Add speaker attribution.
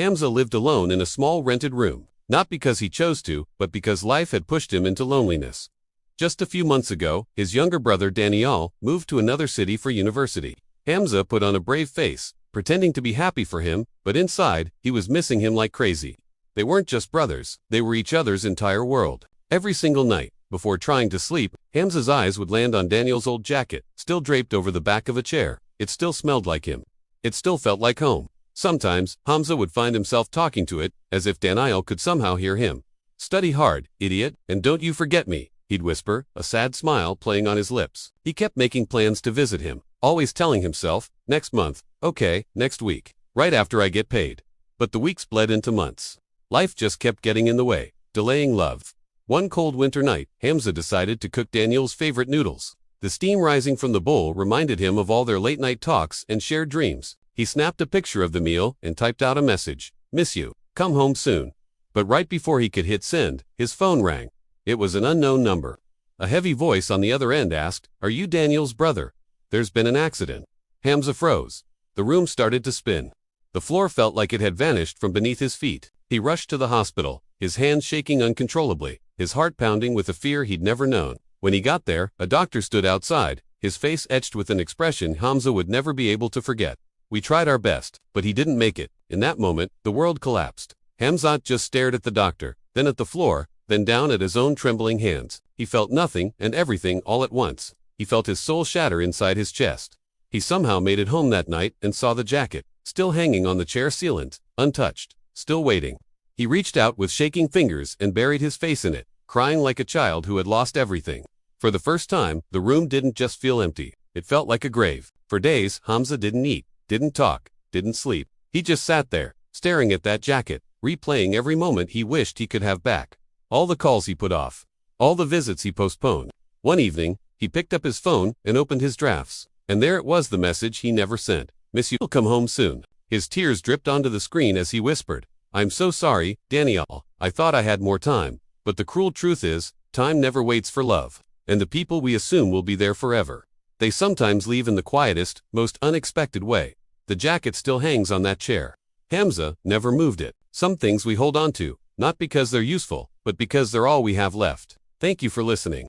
Speaker 1: Hamza lived alone in a small rented room, not because he chose to, but because life had pushed him into loneliness. Just a few months ago, his younger brother Daniyal moved to another city for university. Hamza put on a brave face, pretending to be happy for him, but inside, he was missing him like crazy. They weren't just brothers, they were each other's entire world. Every single night, before trying to sleep, Hamza's eyes would land on Daniyal's old jacket, still draped over the back of a chair. It still smelled like him. It still felt like home. Sometimes, Hamza would find himself talking to it, as if Daniyal could somehow hear him. "Study hard, idiot, and don't you forget me," he'd whisper, a sad smile playing on his lips. He kept making plans to visit him, always telling himself, "Next month, okay, next week, right after I get paid." But the weeks bled into months. Life just kept getting in the way, delaying love. One cold winter night, Hamza decided to cook Daniyal's favorite noodles. The steam rising from the bowl reminded him of all their late-night talks and shared dreams. He snapped a picture of the meal and typed out a message, "Miss you, come home soon." But right before he could hit send, his phone rang. It was an unknown number. A heavy voice on the other end asked, "Are you Daniyal's brother? There's been an accident." Hamza froze. The room started to spin. The floor felt like it had vanished from beneath his feet. He rushed to the hospital, his hands shaking uncontrollably, his heart pounding with a fear he'd never known. When he got there, a doctor stood outside, his face etched with an expression Hamza would never be able to forget. "We tried our best, but he didn't make it." In that moment, the world collapsed. Hamza just stared at the doctor, then at the floor, then down at his own trembling hands. He felt nothing and everything all at once. He felt his soul shatter inside his chest. He somehow made it home that night and saw the jacket, still hanging on the chair sealant, untouched, still waiting. He reached out with shaking fingers and buried his face in it, crying like a child who had lost everything. For the first time, the room didn't just feel empty. It felt like a grave. For days, Hamza didn't eat, didn't talk, didn't sleep. He just sat there, staring at that jacket, replaying every moment he wished he could have back. All the calls he put off, all the visits he postponed. One evening, he picked up his phone and opened his drafts. And there it was, the message he never sent. "Miss you, will come home soon." His tears dripped onto the screen as he whispered, "I'm so sorry, Daniyal. I thought I had more time. But the cruel truth is, time never waits for love. And the people we assume will be there forever, they sometimes leave in the quietest, most unexpected way." The jacket still hangs on that chair. Hamza never moved it. Some things we hold on to, not because they're useful, but because they're all we have left. Thank you for listening.